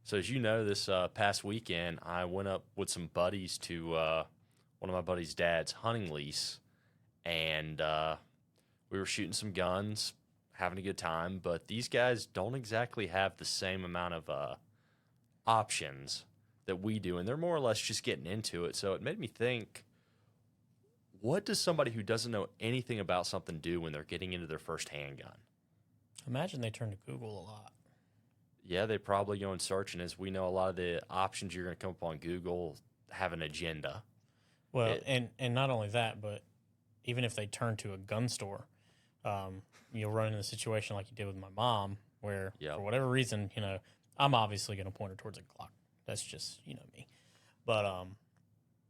So as you know, this past weekend, I went up with some buddies to one of my buddies' dad's hunting lease, and we were shooting some guns, having a good time. But these guys don't exactly have the same amount of options that we do, and they're more or less just getting into it. So it made me think, what does somebody who doesn't know anything about something do when they're getting into their first handgun? Imagine they turn to Google a lot. Yeah, they probably go and search, and as we know, a lot of the options you're going to come up on Google have an agenda. Well, and not only that, but even if they turn to a gun store, you'll run into a situation like you did with my mom, where for whatever reason, I'm obviously going to point her towards a Glock. That's just, me. But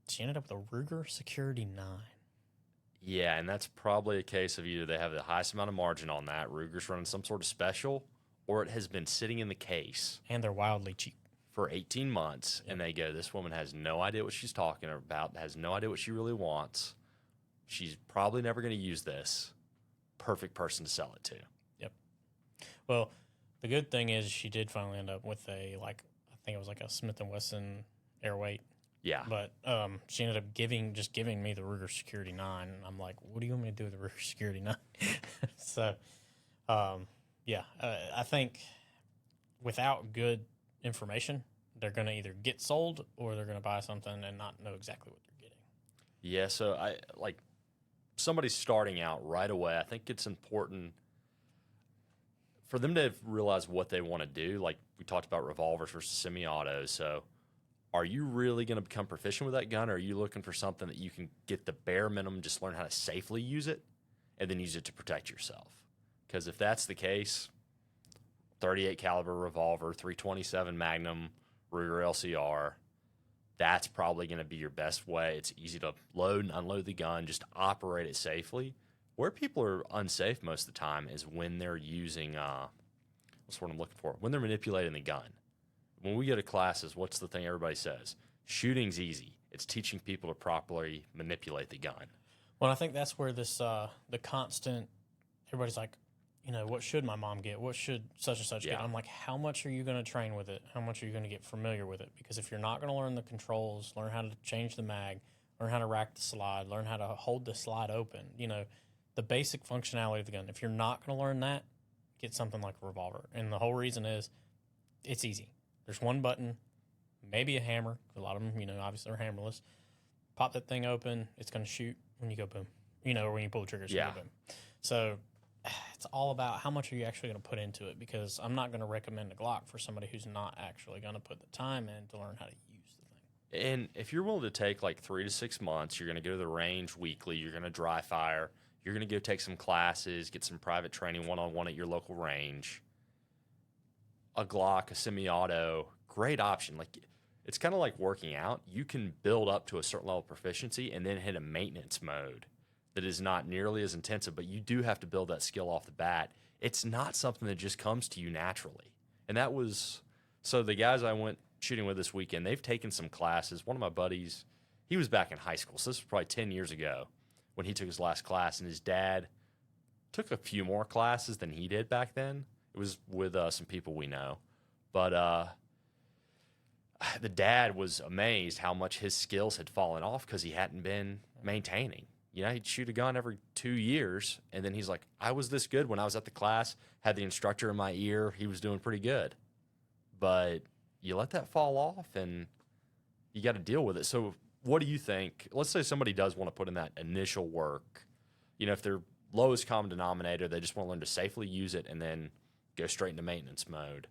she ended up with a Ruger Security 9. Yeah, and that's probably a case of either they have the highest amount of margin on that, Ruger's running some sort of special, or it has been sitting in the case. And they're wildly cheap. For 18 months, and they go, this woman has no idea what she's talking about, has no idea what she really wants. She's probably never going to use this. Perfect person to sell it to. Yep. Well, the good thing is she did finally end up with I think it was like a Smith & Wesson Airweight. Yeah. But she ended up giving me the Ruger Security 9. And I'm like, what do you want me to do with the Ruger Security 9? So, I think without good information, they're going to either get sold or they're going to buy something and not know exactly what they're getting. Yeah, so somebody starting out right away, I think it's important for them to realize what they want to do. Like we talked about revolvers versus semi-autos. So are you really going to become proficient with that gun, or are you looking for something that you can get the bare minimum, just learn how to safely use it, and then use it to protect yourself? Because if that's the case, 38 caliber revolver, 327 Magnum, Ruger LCR, that's probably going to be your best way. It's easy to load and unload the gun, just operate it safely. Where people are unsafe most of the time is when they're using, what's what I'm looking for? When they're manipulating the gun. When we go to classes, what's the thing everybody says? Shooting's easy. It's teaching people to properly manipulate the gun. Well, I think that's where this, the constant, everybody's like, what should my mom get? What should such and such get? I'm like, how much are you going to train with it? How much are you going to get familiar with it? Because if you're not going to learn the controls, learn how to change the mag, learn how to rack the slide, learn how to hold the slide open, the basic functionality of the gun. If you're not going to learn that, get something like a revolver. And the whole reason is it's easy. There's one button, maybe a hammer. A lot of them, obviously they're hammerless. Pop that thing open. It's going to shoot when you go boom. Or when you pull the trigger, it's going to go boom. So it's all about how much are you actually going to put into it, because I'm not going to recommend a Glock for somebody who's not actually going to put the time in to learn how to use the thing. And if you're willing to take like 3 to 6 months, you're going to go to the range weekly, you're going to dry fire, you're going to go take some classes, get some private training one-on-one at your local range. A Glock, a semi-auto, great option. Like, it's kind of like working out. You can build up to a certain level of proficiency and then hit a maintenance mode that is not nearly as intensive, but you do have to build that skill off the bat. It's not something that just comes to you naturally. And that was, so the guys I went shooting with this weekend, they've taken some classes. One of my buddies, he was back in high school, so this was probably 10 years ago when he took his last class, and his dad took a few more classes than he did back then. It was with some people we know. But the dad was amazed how much his skills had fallen off because he hadn't been maintaining. He'd shoot a gun every 2 years, and then he's like, I was this good when I was at the class, had the instructor in my ear, he was doing pretty good. But you let that fall off, and you got to deal with it. So what do you think? Let's say somebody does want to put in that initial work. If they're lowest common denominator, they just want to learn to safely use it and then go straight into maintenance mode.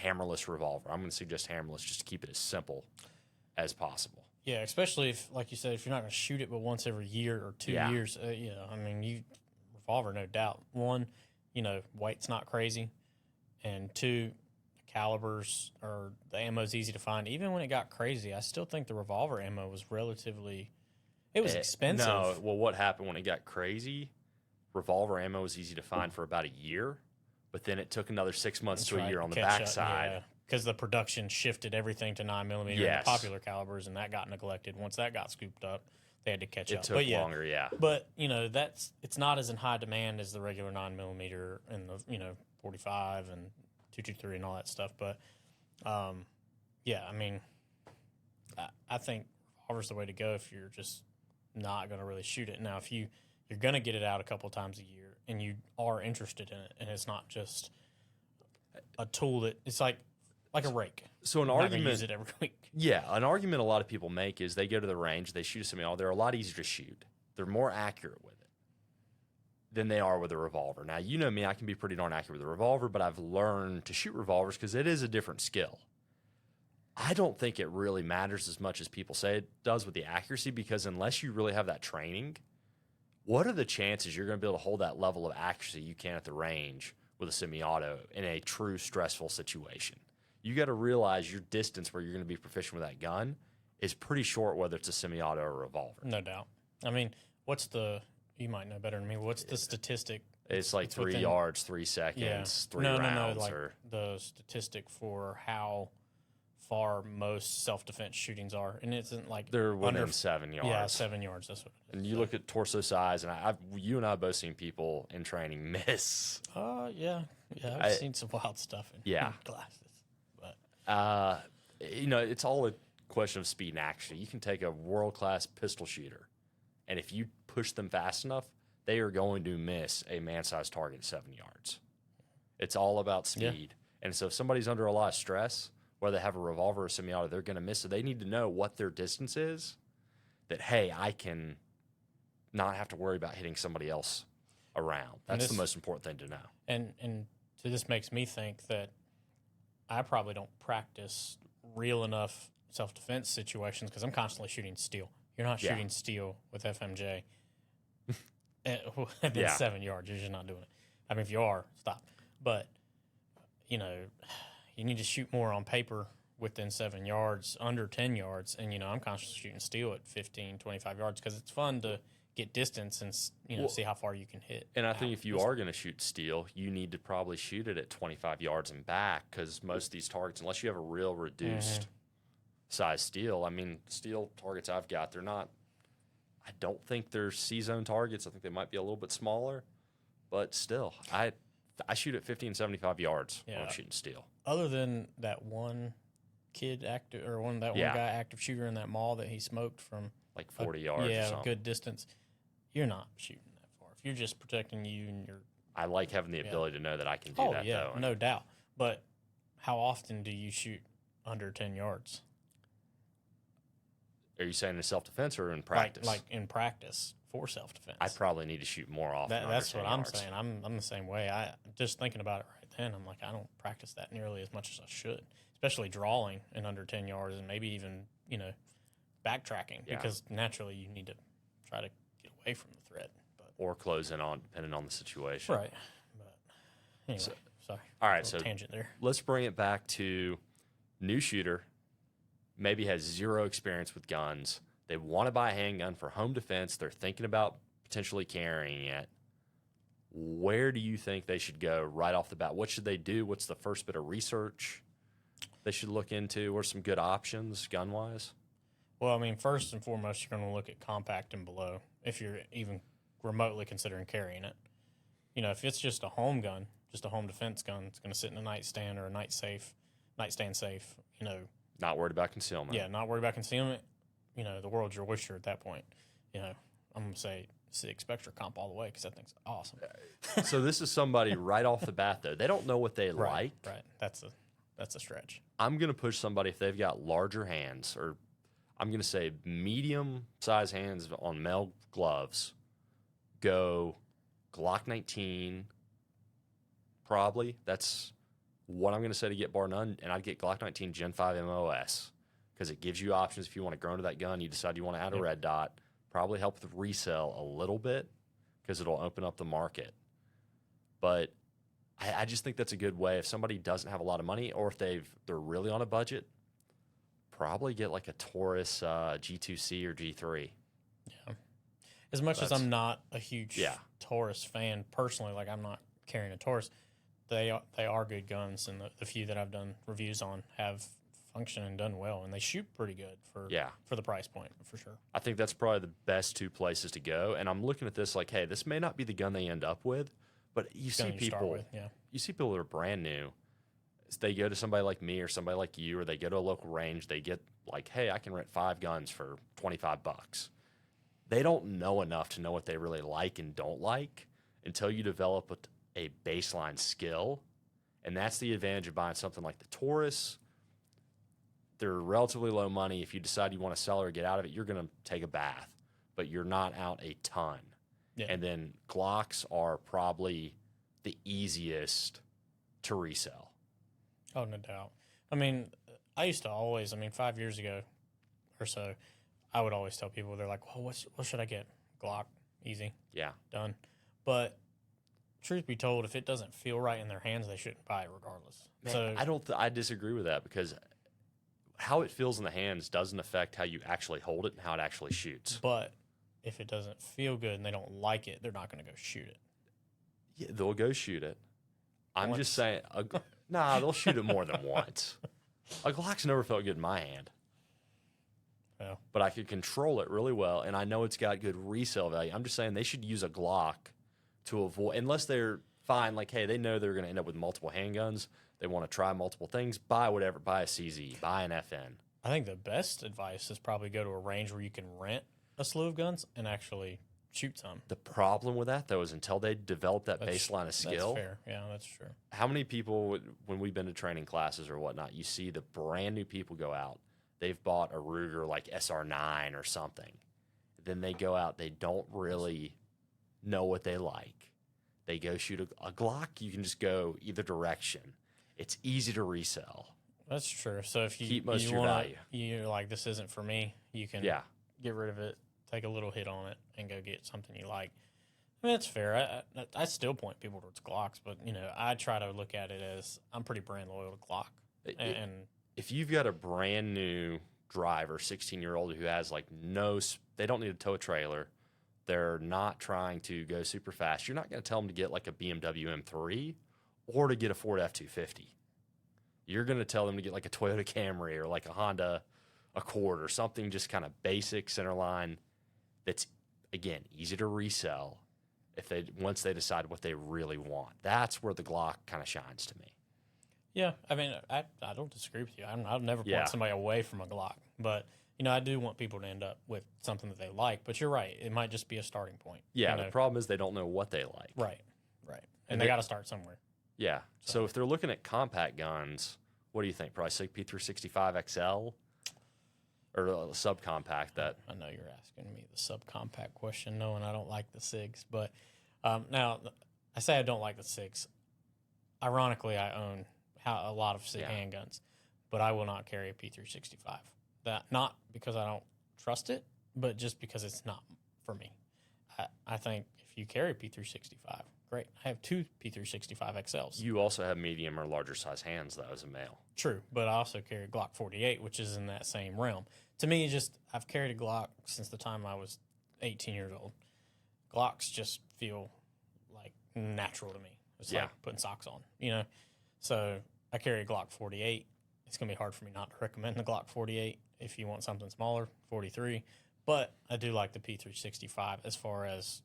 Hammerless revolver. I'm going to suggest hammerless just to keep it as simple as possible. Yeah, especially if, like you said, if you're not going to shoot it but once every year or 2 years, revolver, no doubt. One, weight's not crazy, and two, the calibers or the ammo's easy to find. Even when it got crazy, I still think the revolver ammo was relatively, it was expensive. No, well, what happened when it got crazy? Revolver ammo was easy to find for about a year, but then it took another 6 months to a year on the backside. Because the production shifted everything to 9mm and popular calibers, and that got neglected. Once that got scooped up, they had to catch up. It took longer, But it's not as in high demand as the regular 9mm and the 45 and 223 and all that stuff. But Yeah, I mean, I think revolver's the way to go if you're just not going to really shoot it. Now, if you're going to get it out a couple times a year and you are interested in it, and it's not just a tool that it's like a rake. So an You're not argument, gonna use it every week. yeah, an argument a lot of people make is they go to the range, they shoot a semi-auto. They're a lot easier to shoot. They're more accurate with it than they are with a revolver. Now, you know me, I can be pretty darn accurate with a revolver, but I've learned to shoot revolvers because it is a different skill. I don't think it really matters as much as people say it does with the accuracy, because unless you really have that training, what are the chances you're going to be able to hold that level of accuracy you can at the range with a semi-auto in a true stressful situation? You got to realize your distance where you're going to be proficient with that gun is pretty short, whether it's a semi-auto or a revolver. No doubt. I mean, you might know better than me, what's the statistic? It's like 3 yards, 3 seconds, 3 rounds. No, like the statistic for how far most self-defense shootings are, and it isn't like they're within 7 yards. Yeah, 7 yards. That's what it is. And you look at torso size, and you and I have both seen people in training miss. Yeah. I've seen some wild stuff in classes, but it's all a question of speed and action. You can take a world-class pistol shooter, and if you push them fast enough, they are going to miss a man-sized target at 7 yards. It's all about speed. Yeah. And so if somebody's under a lot of stress, whether they have a revolver or semi-auto, they're going to miss. So they need to know what their distance is, that, hey, I can not have to worry about hitting somebody else around. That's the most important thing to know. And so this makes me think that I probably don't practice real enough self-defense situations because I'm constantly shooting steel. You're not shooting steel with FMJ within 7 yards. You're just not doing it. I mean, if you are, stop. But, you need to shoot more on paper within 7 yards, under 10 yards. And, I'm constantly shooting steel at 15, 25 yards because it's fun to get distance and, see how far you can hit. And I think if you are going to shoot steel, you need to probably shoot it at 25 yards and back, because most of these targets, unless you have a real reduced size steel, I mean, steel targets I've got, they're not, I don't think they're C-zone targets. I think they might be a little bit smaller, but still, I shoot at 50 and 75 yards when I'm shooting steel. Other than that one kid active, or one guy active shooter in that mall that he smoked from like 40 yards or something. Good distance, you're not shooting that far. If you're just protecting you and your... I like having the ability to know that I can do that, though. No doubt. But how often do you shoot under 10 yards? Are you saying in self-defense or in practice? Like in practice for self-defense. I probably need to shoot more often. That's what I'm saying. I'm the same way. I just thinking about it right then, I'm like, I don't practice that nearly as much as I should, especially drawing in under 10 yards and maybe even, backtracking because naturally you need to try to get away from the threat. Or closing on, depending on the situation. Right. But anyway, sorry. All right, so tangent there. Let's bring it back to new shooter, maybe has zero experience with guns. They want to buy a handgun for home defense. They're thinking about potentially carrying it. Where do you think they should go right off the bat? What should they do? What's the first bit of research they should look into? What are some good options gun-wise? Well, I mean, first and foremost, you're going to look at compact and below if you're even remotely considering carrying it. If it's just a home gun, just a home defense gun, it's going to sit in a nightstand or a nightstand safe, Not worried about concealment. Yeah, not worried about concealment. The world's your oyster at that point. I'm going to say Spectre comp all the way because that thing's awesome. So this is somebody right off the bat, though. They don't know what they like. Right. That's a stretch. I'm going to push somebody if they've got larger hands, or I'm going to say medium-sized hands on male gloves. Go Glock 19, probably. That's what I'm going to say to get bar none, and I'd get Glock 19 Gen 5 MOS because it gives you options. If you want to grow into that gun, you decide you want to add a red dot, probably help with resale a little bit because it'll open up the market. But I just think that's a good way. If somebody doesn't have a lot of money, or if they're really on a budget, probably get like a Taurus G2C or G3. Yeah. As much as I'm not a huge Taurus fan personally, like I'm not carrying a Taurus, they are good guns, and the few that I've done reviews on have functioned and done well, and they shoot pretty good for the price point, for sure. I think that's probably the best two places to go, and I'm looking at this like, hey, this may not be the gun they end up with, but you see people that are brand new. they go to somebody like me or somebody like you, or they go to a local range, they get like, hey, I can rent 5 guns for $25. They don't know enough to know what they really like and don't like until you develop a baseline skill. And that's the advantage of buying something like the Taurus. They're relatively low money. If you decide you want to sell or get out of it, you're going to take a bath, but you're not out a ton. Yeah. And then Glocks are probably the easiest to resell. Oh, no doubt. I mean, I used to always, 5 years ago or so, I would always tell people, they're like, well, what should I get? Glock, easy. Yeah. Done. But truth be told, if it doesn't feel right in their hands, they shouldn't buy it regardless. Man, So I disagree with that, because how it feels in the hands doesn't affect how you actually hold it and how it actually shoots. But if it doesn't feel good and they don't like it, they're not going to go shoot it. Yeah, they'll go shoot it. I'm Once. just saying, nah, they'll shoot it more than once. A Glock's never felt good in my hand. Yeah. But I could control it really well, and I know it's got good resale value. I'm just saying they should use a Glock to avoid, unless they're fine, like, hey, they know they're going to end up with multiple handguns. They want to try multiple things. Buy whatever. Buy a CZ. Buy an FN. I think the best advice is probably go to a range where you can rent a slew of guns and actually shoot some. The problem with that, though, is until they develop that baseline of skill. That's fair. Yeah, that's true. How many people, when we've been to training classes or whatnot, you see the brand new people go out. They've bought a Ruger like SR9 or something. Then they go out. They don't really know what they like. They go shoot a Glock. You can just go either direction. It's easy to resell. That's true. So if you Keep most of your value. You're like, this isn't for me, you can get rid of it, take a little hit on it, and go get something you like. I mean, that's fair. I still point people towards Glocks, but, I try to look at it as I'm pretty brand loyal to Glock. And if you've got a brand new driver, 16-year-old who has they don't need to tow a trailer, they're not trying to go super fast, you're not going to tell them to get like a BMW M3 or to get a Ford F-250. You're going to tell them to get like a Toyota Camry or like a Honda Accord or something just kind of basic centerline that's, again, easy to resell once they decide what they really want. That's where the Glock kind of shines to me. Yeah, I mean, I don't disagree with you. I'll never point somebody away from a Glock. But, I do want people to end up with something that they like. But you're right. It might just be a starting point. Yeah, the problem is they don't know what they like. Right. And they got to start somewhere. Yeah. So if they're looking at compact guns, what do you think? Probably SIG P365 XL or a subcompact that? I know you're asking me the subcompact question, knowing I don't like the SIGs. But now, I say I don't like the SIGs. Ironically, I own a lot of SIG handguns, but I will not carry a P365. That not because I don't trust it, but just because it's not for me. I think if you carry a P365, great. I have 2 P365 XLs. You also have medium or larger size hands, though, as a male. True, but I also carry a Glock 48, which is in that same realm. To me, I've carried a Glock since the time I was 18 years old. Glocks just feel like natural to me. It's like putting socks on, So I carry a Glock 48. It's going to be hard for me not to recommend the Glock 48 if you want something smaller, 43. But I do like the P365 as far as,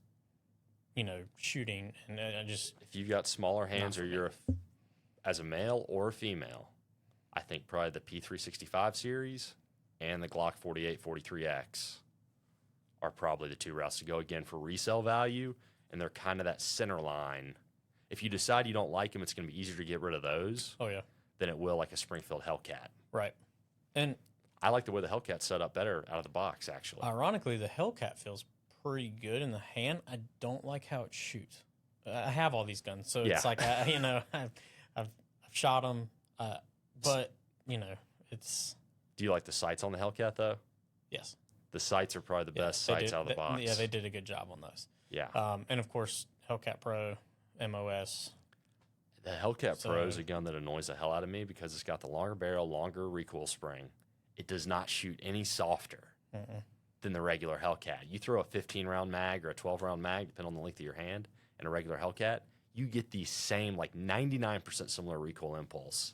shooting. And I just... If you've got smaller hands or you're as a male or a female, I think probably the P365 series and the Glock 48 43X are probably the 2 routes to go, again, for resale value. And they're kind of that center line. If you decide you don't like them, it's going to be easier to get rid of those than it will like a Springfield Hellcat. Right. And I like the way the Hellcat's set up better out of the box, actually. Ironically, the Hellcat feels pretty good in the hand. I don't like how it shoots. I have all these guns, so it's like, I've shot them, but, it's... Do you like the sights on the Hellcat, though? Yes. The sights are probably the best sights out of the box. Yeah, they did a good job on those. Yeah. And, of course, Hellcat Pro, MOS. The Hellcat Pro is a gun that annoys the hell out of me because it's got the longer barrel, longer recoil spring. It does not shoot any softer than the regular Hellcat. You throw a 15-round mag or a 12-round mag, depending on the length of your hand, and a regular Hellcat, you get the same, 99% similar recoil impulse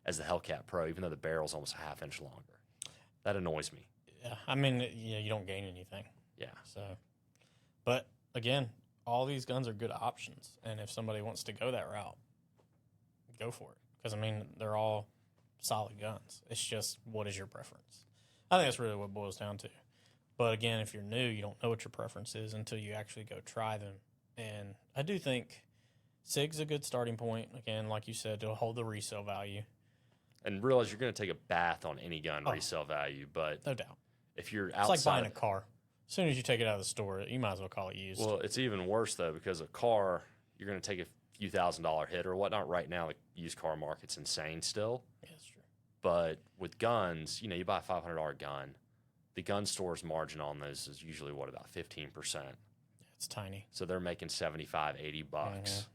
as the Hellcat Pro, even though the barrel's almost a half-inch longer. That annoys me. Yeah, I mean, you don't gain anything. Yeah. So, but, again, all these guns are good options, and if somebody wants to go that route, go for it. because, I mean, they're all solid guns. It's just, what is your preference? I think that's really what it boils down to. But again, if you're new, you don't know what your preference is until you actually go try them. And I do think SIG's a good starting point. Again, like you said, to hold the resale value. And realize you're going to take a bath on any gun resale value, but no doubt. If you're outside, it's like buying a car. As soon as you take it out of the store, you might as well call it used. Well, it's even worse though, because a car, you're going to take a few $1,000 hit or whatnot. Right now, the used car market's insane still. Yeah, that's true. But with guns, you know, you buy a $500 gun, the gun store's margin on those is usually about 15%. It's tiny. So they're making $75, $80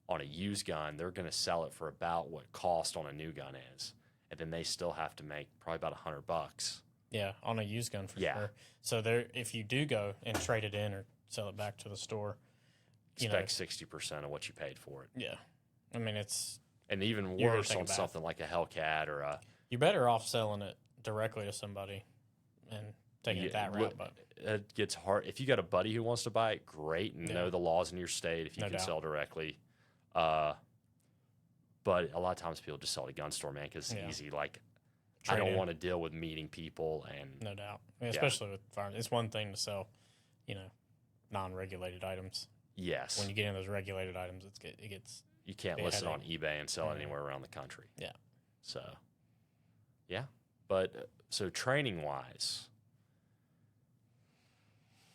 on a used gun. They're going to sell it for about what cost on a new gun is, and then they still have to make probably about $100. Yeah, on a used gun for sure. So there, if you do go and trade it in or sell it back to the store, expect 60% of what you paid for it. Yeah, I mean it's and even worse on something like a Hellcat or a. You're better off selling it directly to somebody and taking it that route. But it gets hard if you got a buddy who wants to buy it. Great, and know the laws in your state if you can sell directly. But a lot of times people just sell at a gun store, man, because it's easy. Like. I don't want to deal with meeting people and no doubt, especially with firearms. It's one thing to sell, non-regulated items. Yes, when you get into those regulated items, it gets. You can't list it on eBay and sell it anywhere around the country. Yeah. So, yeah, but so training wise,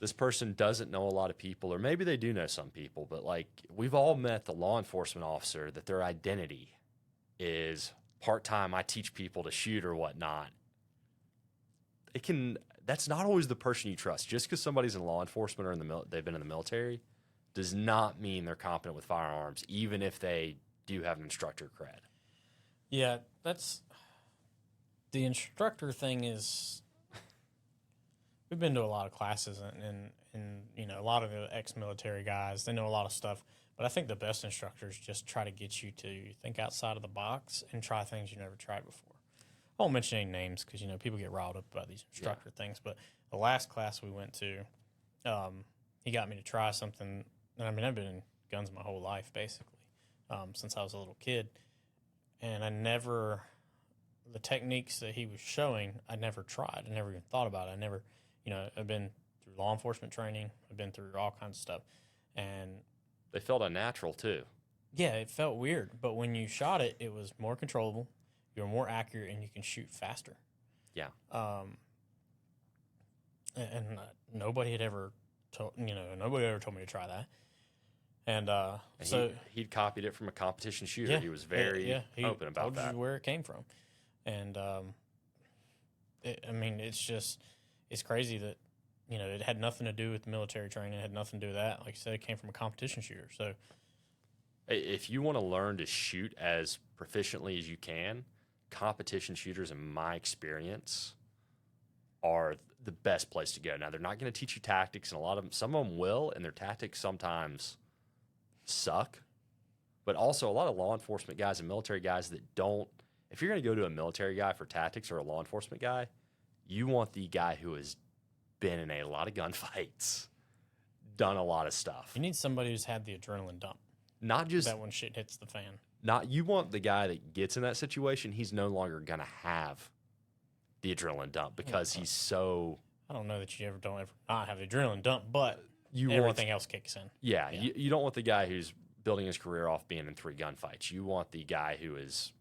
this person doesn't know a lot of people, or maybe they do know some people, but like we've all met the law enforcement officer that their identity is. Part-time, I teach people to shoot or whatnot. That's not always the person you trust. Just because somebody's in law enforcement or they've been in the military does not mean they're competent with firearms, even if they do have an instructor cred. Yeah, that's the instructor thing is we've been to a lot of classes and a lot of the ex-military guys, they know a lot of stuff. But I think the best instructors just try to get you to think outside of the box and try things you never tried before. I won't mention any names because, people get riled up about these instructor things. But the last class we went to, he got me to try something. And, I've been in guns my whole life, basically, since I was a little kid. And the techniques that he was showing, I never tried. I never even thought about it. I never, I've been through law enforcement training. I've been through all kinds of stuff. And they felt unnatural, too. Yeah, it felt weird. But when you shot it, it was more controllable. You were more accurate, and you can shoot faster. Yeah. And nobody had ever told me to try that. And so he'd copied it from a competition shooter. He was very open about told that. You where it came from. And it's crazy that it had nothing to do with military training. It had nothing to do with that. Like I said, it came from a competition shooter. So if you want to learn to shoot as proficiently as you can, competition shooters, in my experience, are the best place to go. Now, they're not going to teach you tactics, and some of them will, and their tactics sometimes suck. But also, a lot of law enforcement guys and military guys that don't, if you're going to go to a military guy for tactics or a law enforcement guy, you want the guy who has been in a lot of gunfights, done a lot of stuff. You need somebody who's had the adrenaline dump. Not just that when shit hits the fan. You want the guy that gets in that situation, he's no longer going to have the adrenaline dump because he's so. I don't know that you don't ever not have the adrenaline dump, but everything else kicks in. Yeah. You don't want the guy who's building his career off being in 3 gunfights. You want the guy who is,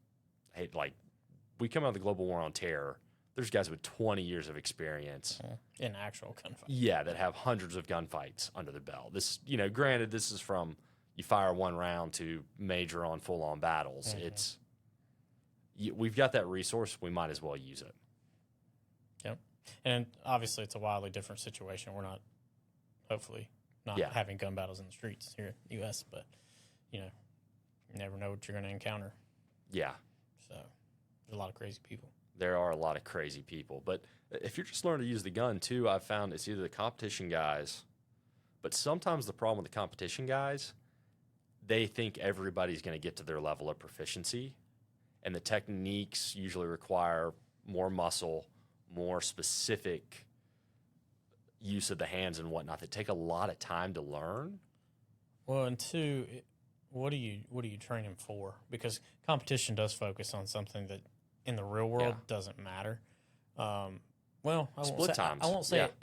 we come out of the global war on terror. There's guys with 20 years of experience in actual gunfights. Yeah, that have hundreds of gunfights under the belt. This, granted, this is from you fire one round to major on full-on battles. We've got that resource. We might as well use it. Yep. And obviously, it's a wildly different situation. We're hopefully not having gun battles in the streets here in the U.S., but, you never know what you're going to encounter. Yeah. So there's a lot of crazy people. There are a lot of crazy people. But if you're just learning to use the gun, too, I've found it's either the competition guys, but sometimes the problem with the competition guys, they think everybody's going to get to their level of proficiency, and the techniques usually require more muscle, more specific use of the hands and whatnot that take a lot of time to learn. Well, and 2, what do you train him for? Because competition does focus on something that in the real world doesn't matter. Well, Split times. I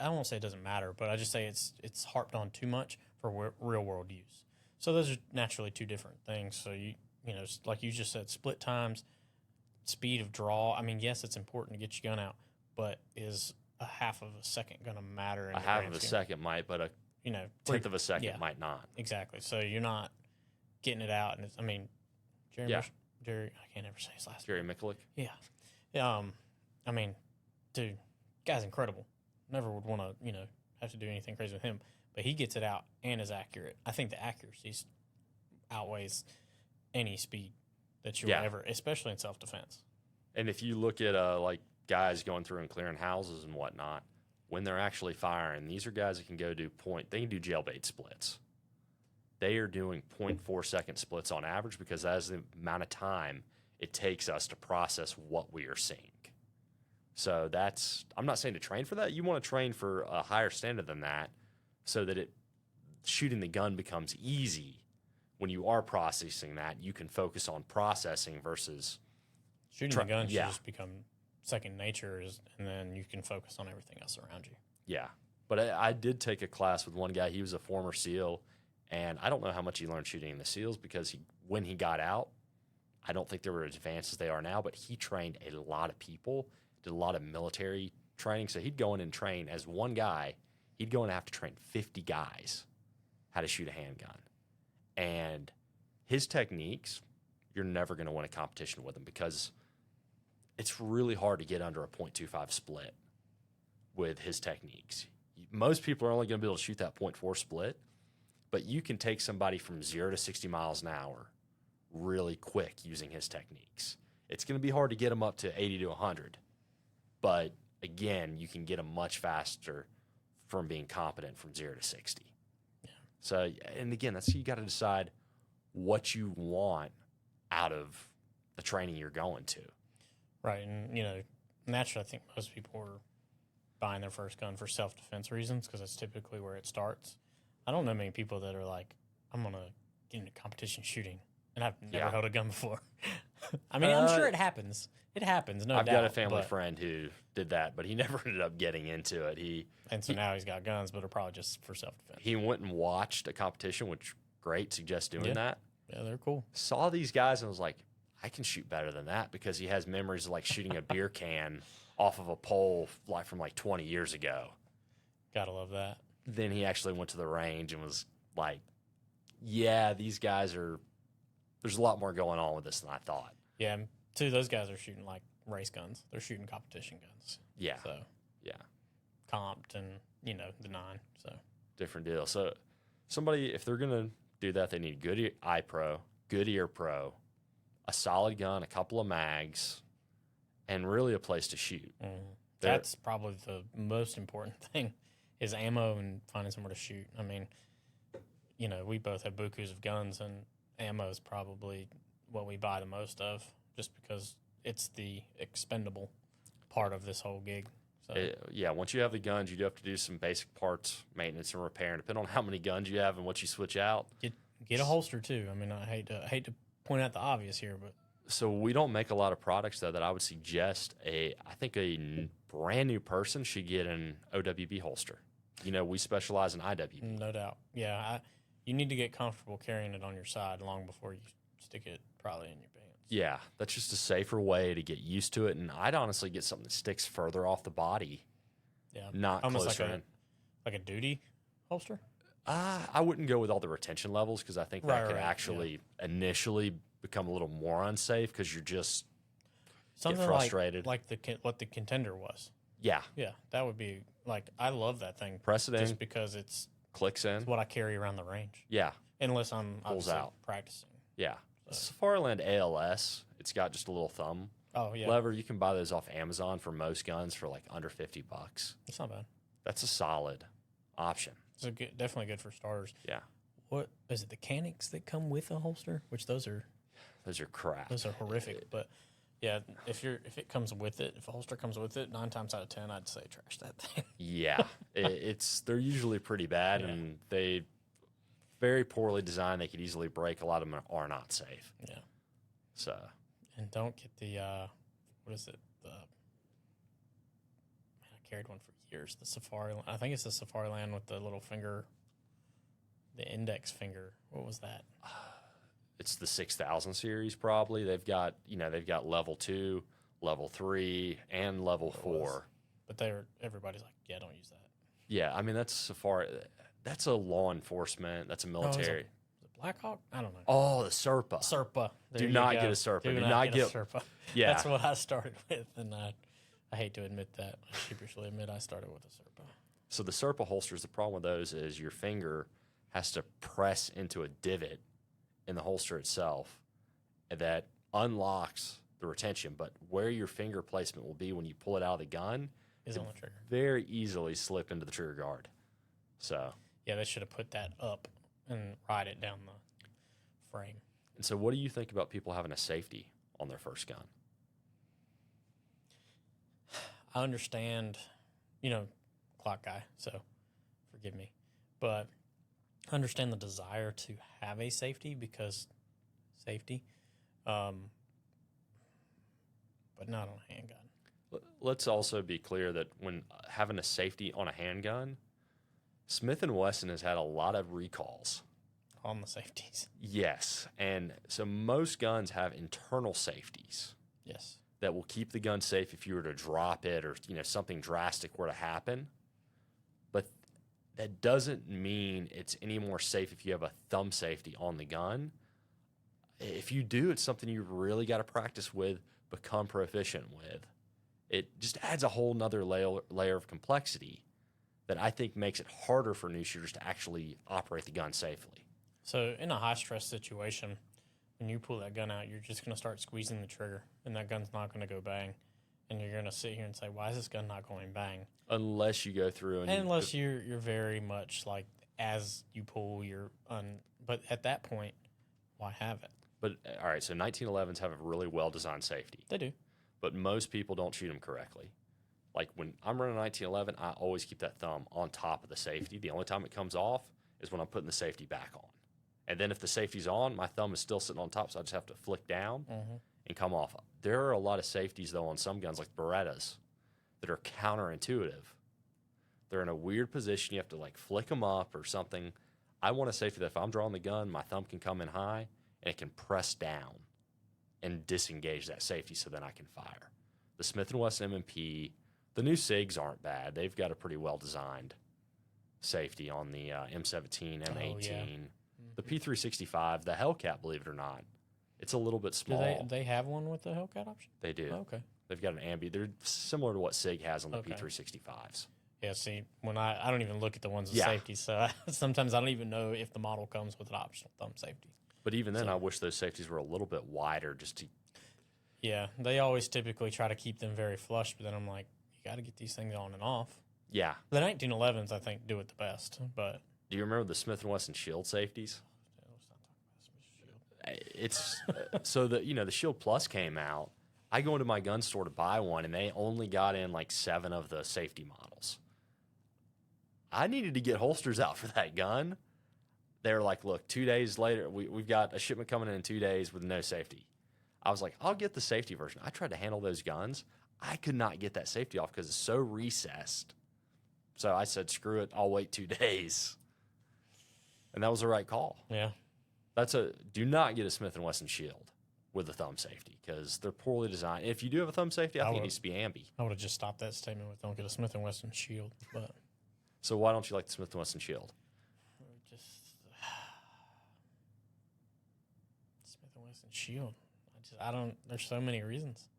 won't say it doesn't matter, but I just say it's harped on too much for real world use. So those are naturally two different things. So you know, like you just said, split times, speed of draw. I mean, yes, it's important to get your gun out, but is a half of a second going to matter? In a half of a second might, but a tenth of a second might not. Exactly. So you're not getting it out, and I mean, Jerry, I can't ever say his last name. Jerry Mikulek. Yeah. I mean, dude, guy's incredible. Never would want to, have to do anything crazy with him, but he gets it out and is accurate. I think the accuracy outweighs any speed that you ever, especially in self-defense. And if you look at like guys going through and clearing houses and whatnot, when they're actually firing, these are guys that can go do they can do jailbait splits. They are doing 0.4 second splits on average because that is the amount of time it takes us to process what we are seeing. So I'm not saying to train for that. You want to train for a higher standard than that so that shooting the gun becomes easy. When you are processing that, you can focus on processing versus shooting the gun should just become second nature, and then you can focus on everything else around you. Yeah. But I did take a class with one guy. He was a former SEAL, and I don't know how much he learned shooting in the SEALs because when he got out, I don't think they were as advanced as they are now, but he trained a lot of people, did a lot of military training. So he'd go in and train as one guy. He'd go in and have to train 50 guys how to shoot a handgun. And his techniques, you're never going to win a competition with him because it's really hard to get under a .25 split with his techniques. Most people are only going to be able to shoot that .4 split, but you can take somebody from 0 to 60 miles an hour really quick using his techniques. It's going to be hard to get them up to 80 to 100, but again, you can get them much faster from being competent from 0 to 60. Yeah. So, and again, you got to decide what you want out of the training you're going to. Right, and naturally, I think most people are buying their first gun for self-defense reasons because that's typically where it starts. I don't know many people that are like, I'm going to get into competition shooting, and I've never held a gun before. I mean, I'm sure it happens. It happens, no doubt. I've got a family friend who did that, but he never ended up getting into it. Now he's got guns, but are probably just for self-defense. He went and watched a competition, which, great, suggest doing that. Yeah, they're cool. Saw these guys and was like, I can shoot better than that because he has memories of like shooting a beer can off of a pole from 20 years ago. Gotta love that. Then he actually went to the range and was like, yeah, these guys there's a lot more going on with this than I thought. Yeah, too, those guys are shooting like race guns. They're shooting competition guns. Yeah. So, comped and, the 9. So, different deal. So, somebody, if they're going to do that, they need good eye pro, good ear pro, a solid gun, a couple of mags, and really a place to shoot. That's probably the most important thing is ammo and finding somewhere to shoot. I mean, we both have bukus of guns, and ammo is probably what we buy the most of just because it's the expendable part of this whole gig. So. Once you have the guns, you do have to do some basic parts, maintenance, and repair. And depending on how many guns you have and what you switch out. Get a holster, too. I mean, I hate to point out the obvious here, but so we don't make a lot of products though that I would suggest I think a brand new person should get an OWB holster. We specialize in IWB. No doubt. Yeah, you need to get comfortable carrying it on your side long before you stick it probably in your pants. Yeah, that's just a safer way to get used to it, and I'd honestly get something that sticks further off the body. Yeah, not almost closer in. Like a duty holster. I wouldn't go with all the retention levels because I think that could actually initially become a little more unsafe because you're just get frustrated. Like what the Contender was. Yeah. Yeah, that would be I love that thing. Press it in. Just because it's what I carry around the range. Yeah. Unless I'm out practicing. Yeah. So. Safariland ALS, it's got just a little thumb lever. You can buy those off Amazon for most guns for under $50. That's not bad. That's a solid option. It's definitely good for starters. Yeah. What is it? The Canics that come with a holster, which those are crap. Those are horrific. But yeah, if it comes with it, if a holster comes with it, 9 times out of 10, I'd say trash that thing. Yeah, they're usually pretty bad, and very poorly designed. They could easily break. A lot of them are not safe. Yeah. So. And don't get the what is it? I carried one for years. The Safari. I think it's the Safari Land with the little finger, the index finger. What was that? It's the 6000 series probably. They've got level 2, level 3, and level 4. But everybody's like, yeah, don't use that. Yeah, I mean that's Safari. That's a law enforcement. That's a military. Is it Blackhawk? I don't know. Oh, the Serpa. Serpa. Do not get a Serpa. Do not get a Serpa. Yeah, that's what I started with, and I hate to admit that. I sheepishly admit I started with a Serpa. So the Serpa holsters, the problem with those is your finger has to press into a divot in the holster itself, and that unlocks the retention. But where your finger placement will be when you pull it out of the gun is on the trigger. Very easily slip into the trigger guard. So yeah, they should have put that up and ride it down the frame. And so what do you think about people having a safety on their first gun? I understand, clock guy, so forgive me. But I understand the desire to have a safety because safety, but not on a handgun. Let's also be clear that when having a safety on a handgun, Smith & Wesson has had a lot of recalls. On the safeties. Yes, and so most guns have internal safeties. Yes. That will keep the gun safe if you were to drop it or something drastic were to happen. But that doesn't mean it's any more safe if you have a thumb safety on the gun. If you do, it's something you really got to practice with, become proficient with. It just adds a whole nother layer of complexity that I think makes it harder for new shooters to actually operate the gun safely. So in a high-stress situation, when you pull that gun out, you're just going to start squeezing the trigger, and that gun's not going to go bang. And you're going to sit here and say, why is this gun not going bang? Unless you go through and unless you're very much like, as you pull, but at that point, why have it? But, all right, so 1911s have a really well-designed safety. They do. But most people don't shoot them correctly. Like when I'm running a 1911, I always keep that thumb on top of the safety. The only time it comes off is when I'm putting the safety back on. And then if the safety's on, my thumb is still sitting on top, so I just have to flick down and come off. There are a lot of safeties, though, on some guns, like Berettas, that are counterintuitive. They're in a weird position. You have to, flick them up or something. I want a safety that if I'm drawing the gun, my thumb can come in high, and it can press down and disengage that safety so then I can fire. The Smith & Wesson M&P, the new SIGs aren't bad. They've got a pretty well-designed safety on the M17, M18. Oh, yeah. The P365, the Hellcat, believe it or not, it's a little bit small. Do they have one with the Hellcat option? They do. Oh, okay. They've got an ambi. They're similar to what SIG has on the Okay. P365s. Yeah, see, when I don't even look at the ones with safety, so sometimes I don't even know if the model comes with an optional thumb safety. But even then, I wish those safeties were a little bit wider just to... Yeah, they always typically try to keep them very flush, but then I'm like, you got to get these things on and off. Yeah. The 1911s, I think, do it the best, but... Do you remember the Smith & Wesson Shield safeties? It's so the Shield Plus came out. I go into my gun store to buy one, and they only got in 7 of the safety models. I needed to get holsters out for that gun. They were like, look, 2 days later, we've got a shipment coming in 2 days with no safety. I was like, I'll get the safety version. I tried to handle those guns. I could not get that safety off because it's so recessed. So I said, screw it. I'll wait 2 days. And that was the right call. Yeah. Do not get a Smith & Wesson Shield with a thumb safety because they're poorly designed. If you do have a thumb safety, I think it needs to be ambi. I would have just stopped that statement with don't get a Smith & Wesson Shield. But So why don't you like the Smith & Wesson Shield? Smith & Wesson Shield. I don't. There's so many reasons.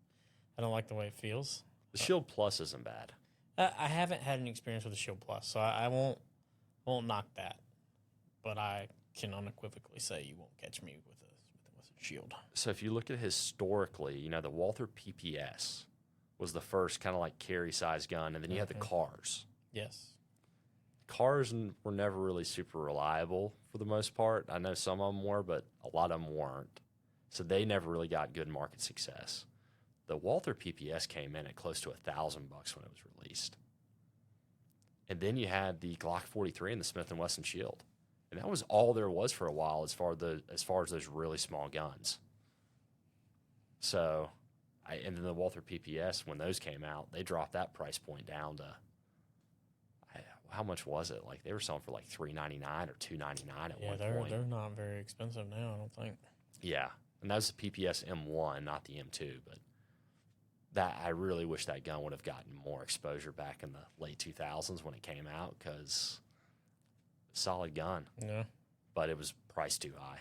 I don't like the way it feels. The Shield Plus isn't bad. I haven't had any experience with the Shield Plus, so I won't knock that. But I can unequivocally say you won't catch me with a Smith & Wesson Shield. So if you look at historically, the Walther PPS was the first kind of carry size gun, and then you had the cars. Yes. Cars were never really super reliable for the most part. I know some of them were, but a lot of them weren't. So they never really got good market success. The Walther PPS came in at close to $1,000 when it was released. And then you had the Glock 43 and the Smith & Wesson Shield. And that was all there was for a while as far as those really small guns. So, and then the Walther PPS, when those came out, they dropped that price point down to, how much was it? Like they were selling for like $399 or $299 at one point. They're not very expensive now, I don't think. Yeah, and that was the PPS M1, not the M2. But that I really wish that gun would have gotten more exposure back in the late 2000s when it came out, because solid gun. Yeah, but it was priced too high.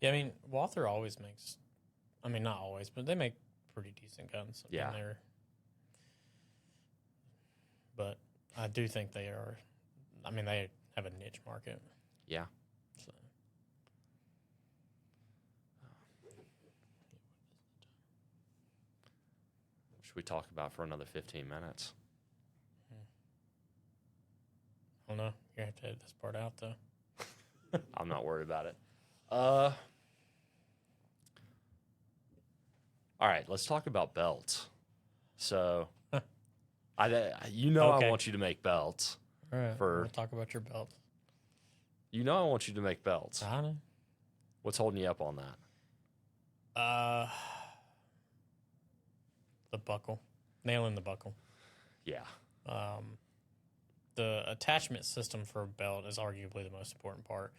Yeah, I mean Walther always makes. I mean, not always, but they make pretty decent guns. Yeah. But I do think they are. I mean, they have a niche market. Yeah. So. Should we talk about for another 15 minutes? I don't know. You're going to have to edit this part out, though. I'm not worried about it. All right, let's talk about belts. So, I want you to make belts. All right, we'll talk about your belt. I want you to make belts. I know. What's holding you up on that? The buckle. Nailing the buckle. Yeah. The attachment system for a belt is arguably the most important part.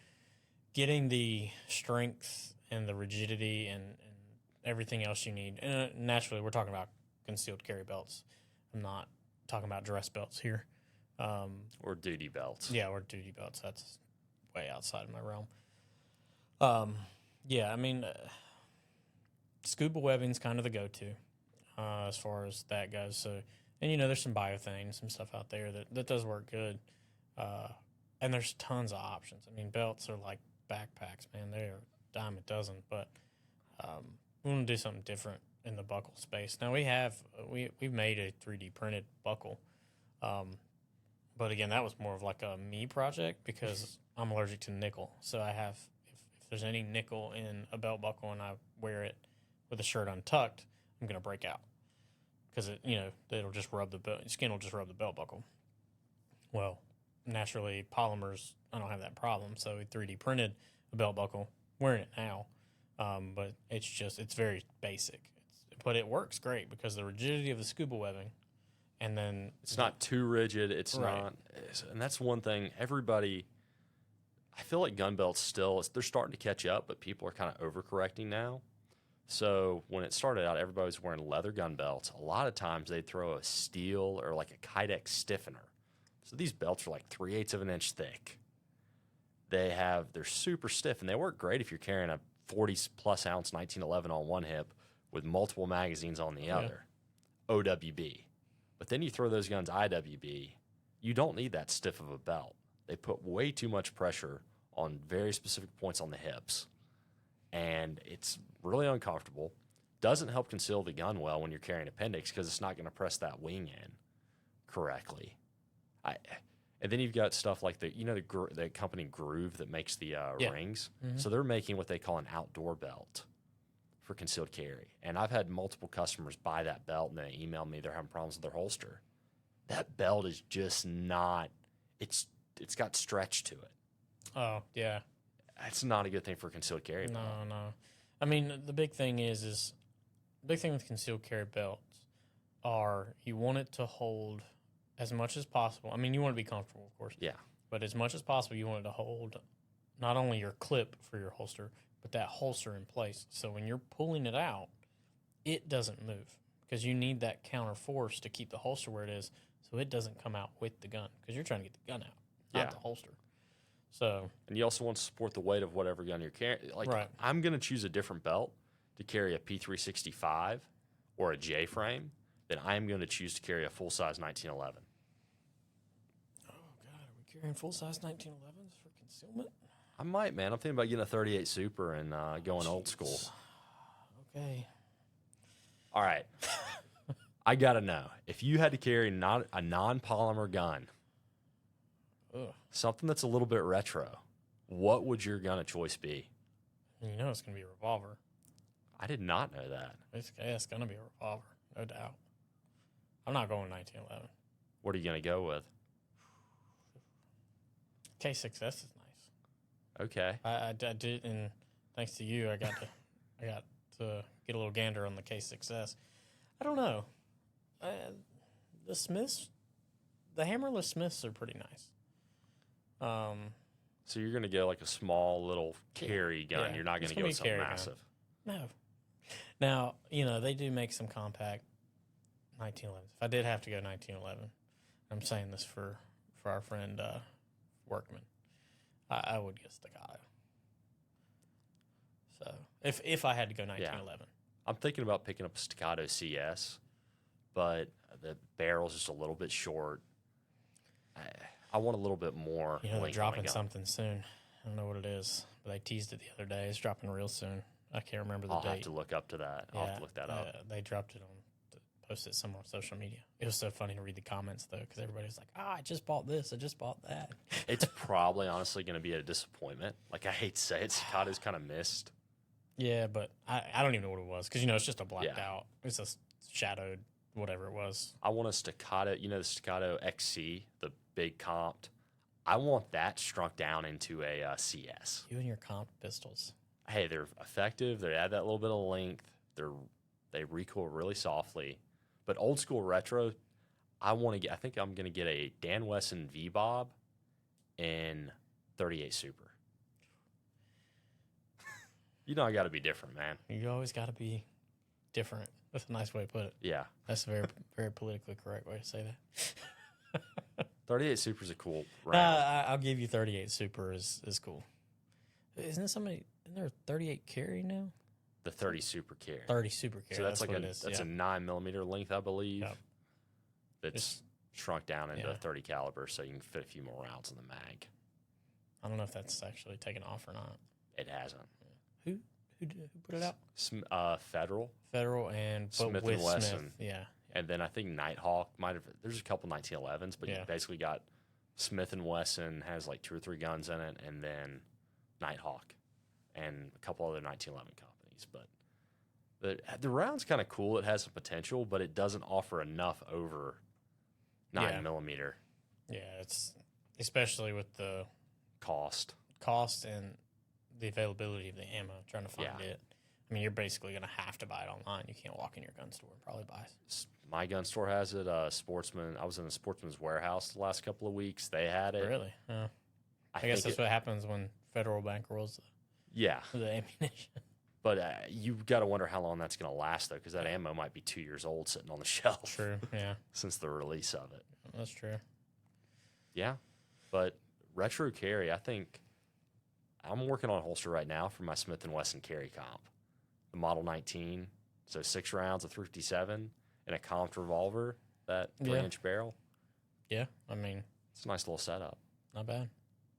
Getting the strength and the rigidity and everything else you need. And naturally, we're talking about concealed carry belts. I'm not talking about dress belts here. Or duty belts. Yeah, or duty belts. That's way outside of my realm. Yeah, I mean, scuba webbing's kind of the go-to as far as that goes. So, and there's some biothane, some stuff out there that does work good. And there's tons of options. I mean, belts are like backpacks, man. They're a dime a dozen. But we want to do something different in the buckle space. Now we've made a 3D printed buckle. But again, that was more of like a me project because I'm allergic to nickel. So I have, if there's any nickel in a belt buckle and I wear it with the shirt untucked, I'm going to break out because it'll just rub skin will just rub the belt buckle. Well, naturally polymers, I don't have that problem. So we 3D printed a belt buckle, wearing it now. But it's very basic, but it works great because the rigidity of the scuba webbing. And then it's not too rigid. It's right. not, and that's one thing. Everybody, I feel like gun belts they're starting to catch up, but people are kind of overcorrecting now. So when it started out, everybody was wearing leather gun belts. A lot of times they'd throw a steel or like a Kydex stiffener. So these belts are like 3/8 of an inch thick. They're super stiff, and they work great if you're carrying a 40+ ounce 1911 on one hip with multiple magazines on the other. OWB. But then you throw those guns IWB, you don't need that stiff of a belt. They put way too much pressure on very specific points on the hips, and it's really uncomfortable. Doesn't help conceal the gun well when you're carrying appendix because it's not going to press that wing in correctly. And then you've got stuff like the company Groove that makes the rings. Mm-hmm. So they're making what they call an outdoor belt for concealed carry. And I've had multiple customers buy that belt and they email me they're having problems with their holster. That belt is just not, it's got stretch to it. Oh, yeah. That's not a good thing for concealed carry belt. No. I mean, the big thing with concealed carry belts are you want it to hold as much as possible. I mean, you want to be comfortable, of course. Yeah. But as much as possible, you want it to hold not only your clip for your holster, but that holster in place. So when you're pulling it out, it doesn't move because you need that counter force to keep the holster where it is so it doesn't come out with the gun because you're trying to get the gun out, not the holster. So, and you also want to support the weight of whatever gun you're carrying. Like, right. I'm going to choose a different belt to carry a P365 or a J-frame than I am going to choose to carry a full-size 1911. Oh, God. Are we carrying full-size 1911s for concealment? I might, man. I'm thinking about getting a 38 Super and going old school. Okay. All right. I got to know. If you had to carry not a non-polymer gun, something that's a little bit retro, what would your gun of choice be? It's going to be a revolver. I did not know that. It's going to be a revolver, no doubt. I'm not going 1911. What are you going to go with? K6S is nice. Okay. I did, and thanks to you, I got to get a little gander on the case success. I don't know. The Smiths, the hammerless Smiths are pretty nice. So you're gonna get like a small little carry gun. Yeah, You're not it's gonna go gonna with be a something carry gun. massive. No. Now, they do make some compact 1911s. If I did have to go 1911, I'm saying this for our friend Workman, I would get staccato. So if I had to go 1911. I'm thinking about picking up a staccato CS, but the barrel's just a little bit short. I want a little bit more. They're dropping something soon. I don't know what it is, but they teased it the other day. It's dropping real soon. I can't remember the date. I'll have to look up to that. I'll have to look that up. They dropped it posted it somewhere on social media. It was so funny to read the comments, though, because everybody was like, I just bought this. I just bought that. It's probably, honestly, going to be a disappointment. Like, I hate to say it. Staccato's kind of missed. Yeah, but I don't even know what it was, because, it's just a blacked out. It's a shadowed whatever it was. I want a staccato, the staccato XC, the big comped. I want that shrunk down into a CS. You and your comped pistols. Hey, they're effective. They add that little bit of length. They recoil really softly. But old school retro, I think I'm going to get a Dan Wesson V-Bob in 38 Super. I got to be different, man. You always got to be different. That's a nice way to put it. Yeah. That's a very, very politically correct way to say that. 38 Super is a cool round. I'll give you 38 Super is cool. Isn't there a 38 carry now? The 30 Super carry. 30 Super carry. So that's like a 9mm length, I believe. Yep. That's shrunk down into 30 caliber, so you can fit a few more rounds in the mag. I don't know if that's actually taken off or not. It hasn't. Who put it out? Federal and Smith and Wesson. Smith. Yeah. And then I think Nighthawk might have. There's a couple 1911s, but you basically got Smith and Wesson has like 2 or 3 guns in it, and then Nighthawk and a couple other 1911 companies. But the round's kind of cool. It has some potential, but it doesn't offer enough over 9mm. Yeah, it's especially with the cost and the availability of the ammo. Trying to find it. I mean, you're basically going to have to buy it online. You can't walk in your gun store and probably buy it. My gun store has it. Sportsman. I was in a Sportsman's Warehouse the last couple of weeks. They had it. Really? I guess that's what happens when Federal bankrolls the ammunition. But you've got to wonder how long that's going to last, though, because that ammo might be 2 years old sitting on the shelf. True, yeah. Since the release of it. That's true. Yeah. But retro carry, I think I'm working on a holster right now for my Smith & Wesson carry comp. The Model 19, so 6 rounds of 357 and a comped revolver, that 3-inch barrel. Yeah, I mean. It's a nice little setup. Not bad.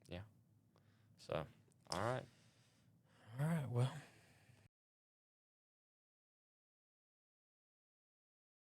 Yeah. So, all right. All right, well.